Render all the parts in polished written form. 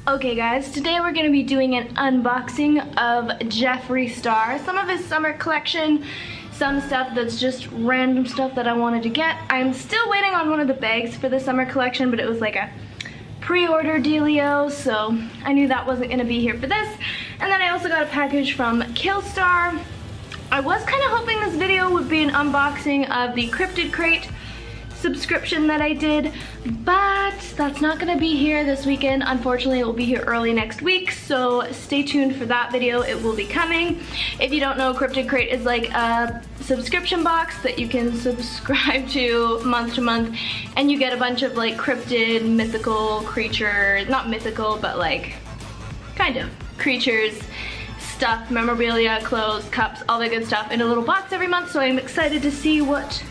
Okay guys, today we're going to be doing an unboxing of Jeffree Star. Some of his summer collection, some stuff that's just random stuff that I wanted to get. I'm still waiting on one of the bags for the summer collection, but it was like a pre-order dealio, so I knew that wasn't going to be here for this. And then I also got a package from Killstar. I was kind of hoping this video would be an unboxing of the Cryptid Crate subscription that I did, but that's not gonna be here this weekend. Unfortunately, it will be here early next week, so stay tuned for that video. It will be coming. If you don't know, Cryptid Crate is like a subscription box that you can subscribe to month, and you get a bunch of like cryptid, mythical creatures, not mythical, but like kind of creatures, stuff, memorabilia, clothes, cups, all that good stuff in a little box every month. So I'm excited to see what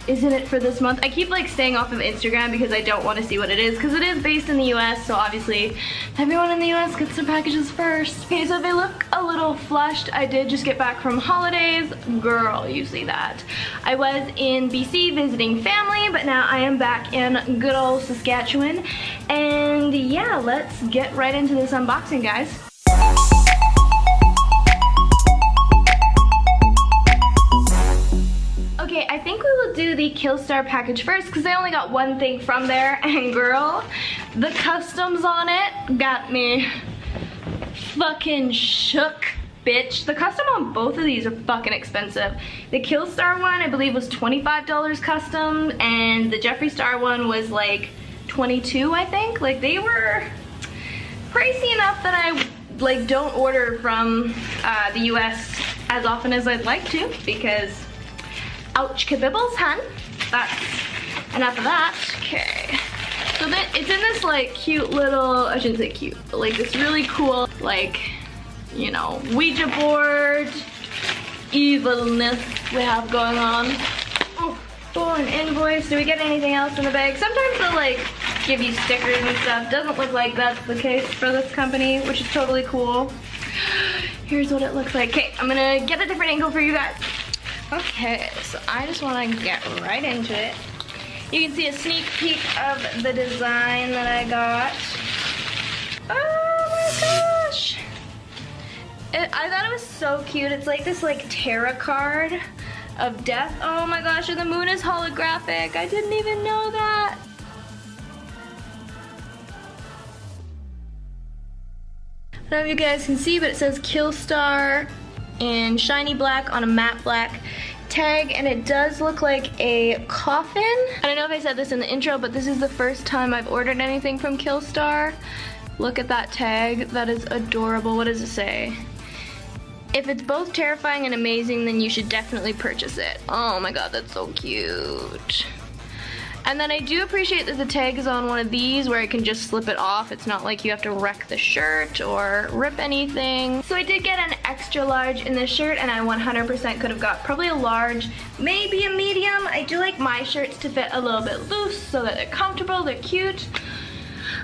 is in it for this month. I keep like staying off of Instagram because I don't want to see what it is, because it is based in the US, so obviously everyone in the US gets their packages first. Okay, so if they look a little flushed, I did just get back from holidays. Girl, you see that. I was in BC visiting family, but now I am back in good old Saskatchewan. And yeah, let's get right into this unboxing, guys. Okay, I think we will do the Killstar package first because I only got one thing from there, and girl, the customs on it got me fucking shook, bitch. The custom on both of these are fucking expensive. The Killstar one, I believe, was $25 custom, and the Jeffree Star one was like $22, I think. Like, they were pricey enough that I like don't order from the US as often as I'd like to, because ouch kabibbles, hun. That's enough of that. Okay. So then it's in this like cute little, I shouldn't say cute, but like this really cool, like, you know, Ouija board evilness we have going on. Oh, an invoice. Do we get anything else in the bag? Sometimes they'll like give you stickers and stuff. Doesn't look like that's the case for this company, which is totally cool. Here's what it looks like. Okay, I'm gonna get a different angle for you guys. Okay, so I just want to get right into it. You can see a sneak peek of the design that I got. Oh my gosh! I thought it was so cute. It's like this like tarot card of death. Oh my gosh, and the moon is holographic. I didn't even know that. I don't know if you guys can see, but it says Killstar in shiny black on a matte black tag, and it does look like a coffin. I don't know if I said this in the intro, but this is the first time I've ordered anything from Killstar. Look at that tag. That is adorable. What does it say? If it's both terrifying and amazing, then you should definitely purchase it. Oh my god, that's so cute. And then I do appreciate that the tag is on one of these where I can just slip it off. It's not like you have to wreck the shirt or rip anything. So I did get an extra large in this shirt, and I 100% could have got probably a large, maybe a medium. I do like my shirts to fit a little bit loose so that they're comfortable, they're cute.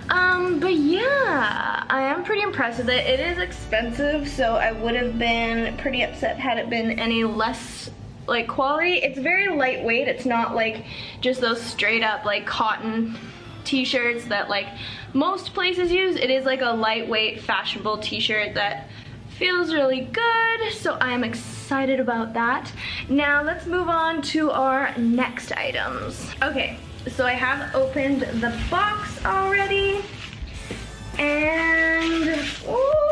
But yeah, I am pretty impressed with it. It is expensive, so I would have been pretty upset had it been any less like quality. It's very lightweight. It's not like just those straight up like cotton t-shirts that like most places use. It is like a lightweight fashionable t-shirt that feels really good, so I am excited about that. Now let's move on to our next items. Okay, so I have opened the box already, and ooh.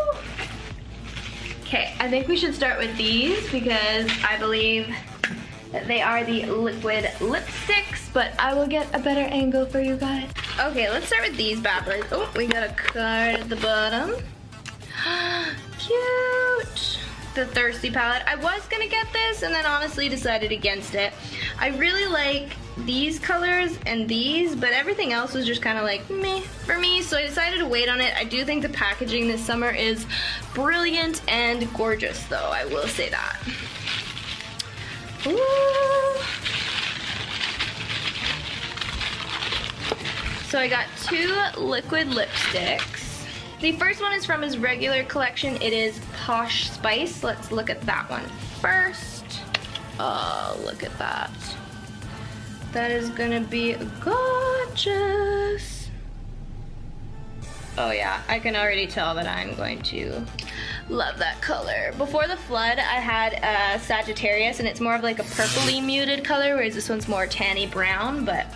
Okay, I think we should start with these because I believe that they are the liquid lipsticks, but I will get a better angle for you guys. Okay, let's start with these bad boys. Oh, we got a card at the bottom. Cute. The Thirsty palette. I was gonna get this and then honestly decided against it. I really like these colors and these, but everything else was just kind of like meh for me, so I decided to wait on it. I do think the packaging this summer is brilliant and gorgeous, though, I will say that. Ooh. So I got 2 liquid lipsticks. The first one is from his regular collection. It is Posh Spice. Let's look at that one first. Oh, look at that. That is gonna be gorgeous. Oh yeah, I can already tell that I'm going to love that color. Before the flood, I had Sagittarius, and it's more of like a purpley muted color, whereas this one's more tanny brown, but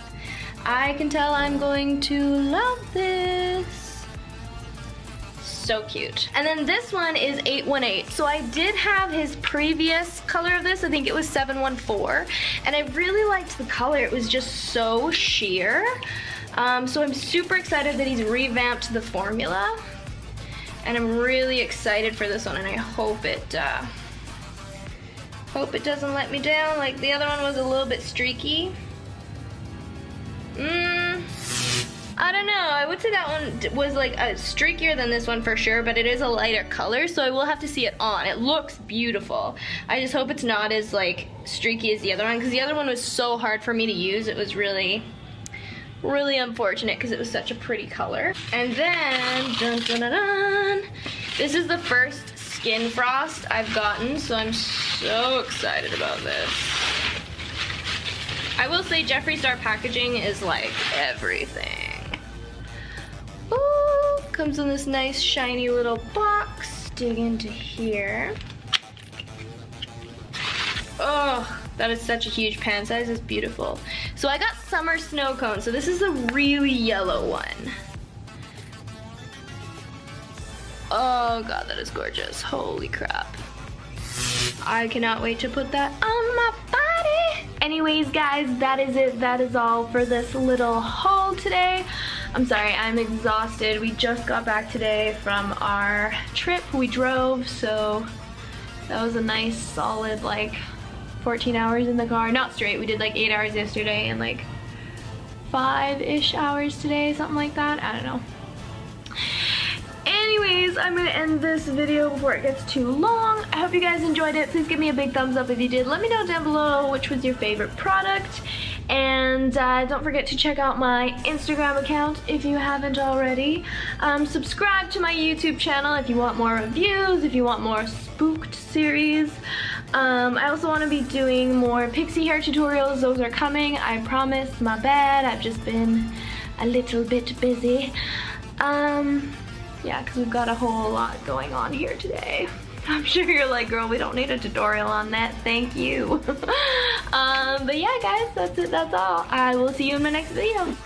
I can tell I'm going to love this. So cute. And then this one is 818. So I did have his previous color of this. I think it was 714. And I really liked the color. It was just so sheer. So I'm super excited that he's revamped the formula. And I'm really excited for this one, and I hope it doesn't let me down. Like the other one was a little bit streaky. I don't know. I would say that one was like streakier than this one for sure, but it is a lighter color, so I will have to see it on. It looks beautiful. I just hope it's not as like streaky as the other one, because the other one was so hard for me to use. It was really unfortunate because it was such a pretty color. And then, dun, dun, dun, dun, this is the first Skin Frost I've gotten, so I'm so excited about this. I will say Jeffree Star packaging is like everything. Ooh, comes in this nice shiny little box. Dig into here. Oh, that is such a huge pan size. It's beautiful. So I got Summer Snow Cone. So this is a really yellow one. Oh god, that is gorgeous. Holy crap. I cannot wait to put that on my body. Anyways, guys, that is it. That is all for this little haul today. I'm sorry, I'm exhausted. We just got back today from our trip. We drove, so that was a nice solid like 14 hours in the car. Not straight, we did like 8 hours yesterday and like 5-ish hours today, something like that. I don't know. Anyways, I'm gonna end this video before it gets too long. I hope you guys enjoyed it. Please give me a big thumbs up if you did. Let me know down below which was your favorite product. And don't forget to check out my Instagram account if you haven't already. Subscribe to my YouTube channel if you want more reviews, if you want more spooked series. I also want to be doing more pixie hair tutorials. Those are coming, I promise. My bad, I've just been a little bit busy. Yeah, because we've got a whole lot going on here today. I'm sure you're like, girl, we don't need a tutorial on that, thank you. But yeah, guys, that's it, that's all. I will see you in my next video.